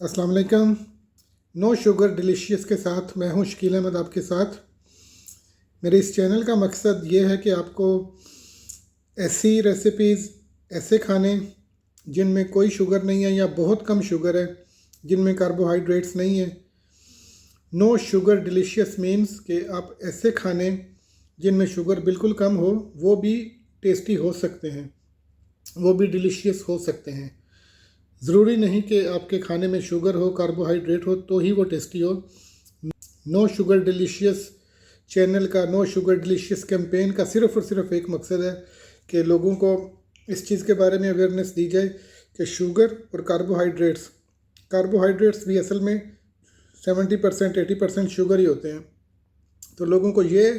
अस्सलाम वालेकुम। No sugar delicious के साथ मैं हूं शकील अहमद आपके साथ। मेरे इस चैनल का मकसद ये है कि आपको ऐसी रेसिपीज़, ऐसे खाने जिनमें कोई शुगर नहीं है या बहुत कम शुगर है, जिनमें कार्बोहाइड्रेट्स नहीं है। नो शुगर डिलीशियस मीन्स कि आप ऐसे खाने जिनमें शुगर बिल्कुल कम हो, वो भी टेस्टी हो सकते हैं, वो भी डिलीशियस हो सकते हैं। ज़रूरी नहीं कि आपके खाने में शुगर हो, कार्बोहाइड्रेट हो तो ही वो टेस्टी हो। नो शुगर डिलीशियस चैनल का, नो शुगर डिलीशियस कैंपेन का सिर्फ़ और सिर्फ एक मकसद है कि लोगों को इस चीज़ के बारे में अवेयरनेस दी जाए कि शुगर और कार्बोहाइड्रेट्स भी असल में 70% 80% शुगर ही होते हैं। तो लोगों को ये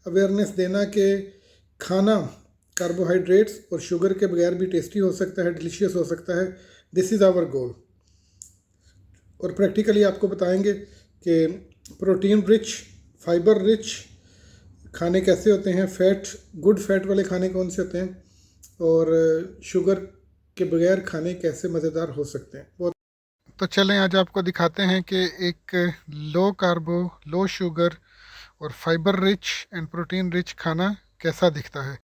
अवेयरनेस देना कि खाना कार्बोहाइड्रेट्स और शुगर के बगैर भी टेस्टी हो सकता है, डिलीशियस हो सकता है। This is our goal. और प्रैक्टिकली आपको बताएंगे कि प्रोटीन रिच, फाइबर रिच खाने कैसे होते हैं, गुड फैट वाले खाने कौन से होते हैं, और शुगर के बगैर खाने कैसे मज़ेदार हो सकते हैं वो। तो चलें आज आपको दिखाते हैं कि एक लो कार्बो, लो शुगर और fibre rich and protein rich खाना कैसा दिखता है।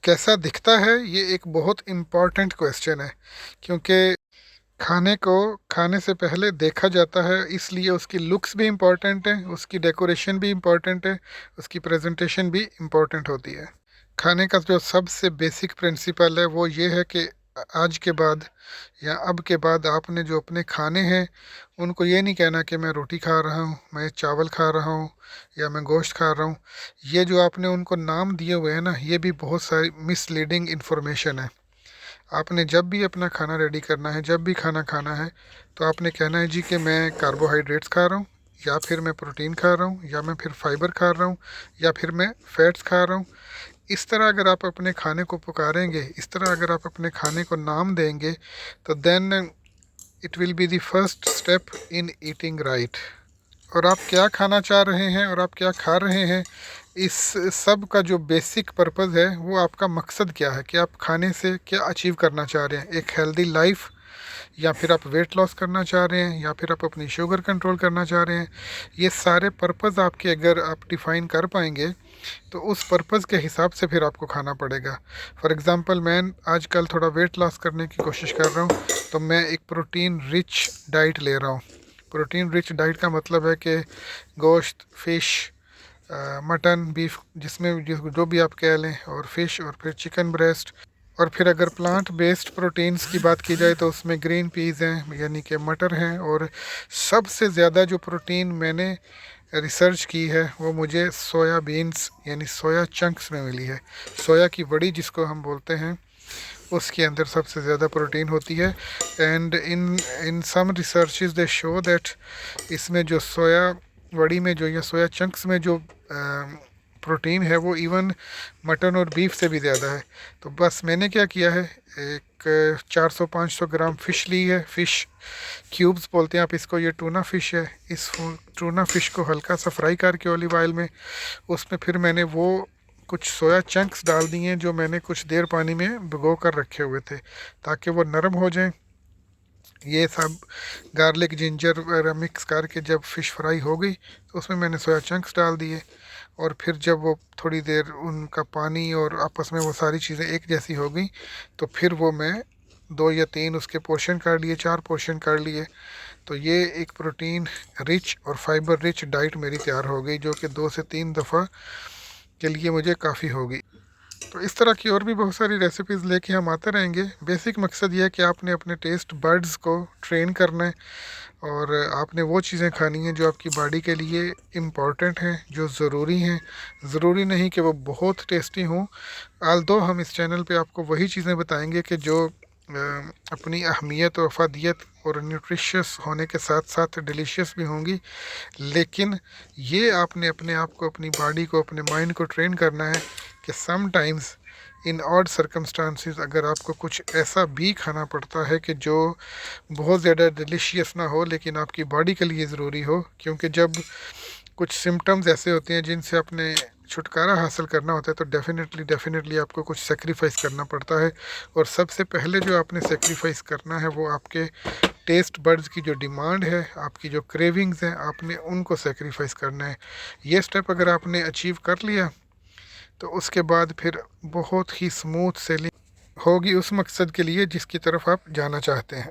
कैसा दिखता है ये एक बहुत इम्पॉर्टेंट क्वेश्चन है, क्योंकि खाने को खाने से पहले देखा जाता है, इसलिए उसकी लुक्स भी इम्पॉर्टेंट है, उसकी डेकोरेशन भी इम्पॉर्टेंट है, उसकी प्रेजेंटेशन भी इम्पॉर्टेंट होती है। खाने का जो सबसे बेसिक प्रिंसिपल है वो ये है कि आज के बाद या अब के बाद आपने जो अपने खाने हैं उनको ये नहीं कहना कि मैं रोटी खा रहा हूँ, मैं चावल खा रहा हूँ या मैं गोश्त खा रहा हूँ। ये जो आपने उनको नाम दिए हुए हैं ना, ये भी बहुत सारी मिसलीडिंग इन्फॉर्मेशन है। आपने जब भी अपना खाना रेडी करना है, जब भी खाना खाना है, तो आपने कहना है जी कि मैं कार्बोहाइड्रेट्स खा रहा हूँ, या फिर मैं प्रोटीन खा रहा हूँ, या मैं फिर फाइबर खा रहा हूँ, या फिर मैं फैट्स खा रहा हूँ। इस तरह अगर आप अपने खाने को पुकारेंगे, इस तरह अगर आप अपने खाने को नाम देंगे, तो then it will be the first step in eating right. और आप क्या खाना चाह रहे हैं और आप क्या खा रहे हैं, इस सब का जो बेसिक पर्पज़ है वो आपका मकसद क्या है, कि आप खाने से क्या अचीव करना चाह रहे हैं, एक हेल्दी लाइफ, या फिर आप वेट लॉस करना चाह रहे हैं, या फिर आप अपनी शुगर कंट्रोल करना चाह रहे हैं। ये सारे पर्पज़ आपके अगर आप डिफ़ाइन कर पाएंगे तो उस पर्पज़ के हिसाब से फिर आपको खाना पड़ेगा। फॉर एग्ज़ाम्पल मैं आजकल थोड़ा वेट लॉस करने की कोशिश कर रहा हूँ, तो मैं एक प्रोटीन रिच डाइट ले रहा हूँ। प्रोटीन रिच डाइट का मतलब है कि गोश्त, फ़िश, मटन, बीफ, जिसमें जो भी आप कह लें, और फिश, और फिर चिकन ब्रेस्ट। और फिर अगर प्लांट बेस्ड प्रोटीन्स की बात की जाए तो उसमें ग्रीन पीज़ हैं, यानी कि मटर हैं। और सबसे ज़्यादा जो प्रोटीन मैंने रिसर्च की है वो मुझे सोया बीन्स यानी सोया चंक्स में मिली है। सोया की वड़ी जिसको हम बोलते हैं, उसके अंदर सबसे ज़्यादा प्रोटीन होती है। And in in some researches they show that इसमें जो सोया वड़ी में जो, या सोया चंक्स में जो प्रोटीन है वो इवन मटन और बीफ से भी ज़्यादा है। तो बस मैंने क्या किया है, एक 400-500 ग्राम फ़िश ली है। फ़िश क्यूब्स बोलते हैं आप इसको, ये टूना फ़िश है। इस टूना फ़िश को हल्का सा फ्राई करके ऑलिव ऑयल में, उसमें फिर मैंने वो कुछ सोया चंक्स डाल दिए हैं जो मैंने कुछ देर पानी में भिगो कर रखे हुए थे, ताकि वो नरम हो जाएं। ये सब गार्लिक जिंजर वगैरह मिक्स करके जब फ़िश फ्राई हो गई तो उसमें मैंने सोया चंक्स डाल दिए। और फिर जब वो थोड़ी देर उनका पानी और आपस में वो सारी चीज़ें एक जैसी हो गई, तो फिर वो मैं 2 या 3 उसके पोर्शन कर लिए, 4 पोर्शन कर लिए। तो ये एक प्रोटीन रिच और फाइबर रिच डाइट मेरी तैयार हो गई, जो कि 2 से 3 दफ़ा के लिए मुझे काफ़ी होगी। तो इस तरह की और भी बहुत सारी रेसिपीज़ लेके हम आते रहेंगे। बेसिक मकसद ये है कि आपने अपने टेस्ट बड्स को ट्रेन करना है, और आपने वो चीज़ें खानी हैं जो आपकी बॉडी के लिए इम्पॉर्टेंट हैं, जो ज़रूरी हैं। ज़रूरी नहीं कि वो बहुत टेस्टी हों, आल्दो हम इस चैनल पे आपको वही चीज़ें बताएंगे कि जो अपनी अहमियत और अफादियत और न्यूट्रिशियस होने के साथ साथ डिलीशियस भी होंगी। लेकिन ये आपने अपने आप को, अपनी बॉडी को, अपने माइंड को ट्रेन करना है कि समटाइम्स इन ऑड सर्कमस्टांसिस अगर आपको कुछ ऐसा भी खाना पड़ता है कि जो बहुत ज़्यादा डिलीशियस ना हो लेकिन आपकी बॉडी के लिए ज़रूरी हो। क्योंकि जब कुछ सिम्टम्स ऐसे होते हैं जिनसे अपने छुटकारा हासिल करना होता है, तो डेफिनेटली आपको कुछ सेक्रीफाइस करना पड़ता है। और सबसे पहले जो आपने सेक्रीफाइस करना है वो आपके टेस्ट बड्स की जो डिमांड है, आपकी जो क्रेविंग्स हैं, आपने उनको सेक्रीफाइस करना है। ये स्टेप अगर आपने अचीव कर लिया तो उसके बाद फिर बहुत ही स्मूथ सेलिंग होगी उस मकसद के लिए जिसकी तरफ आप जाना चाहते हैं।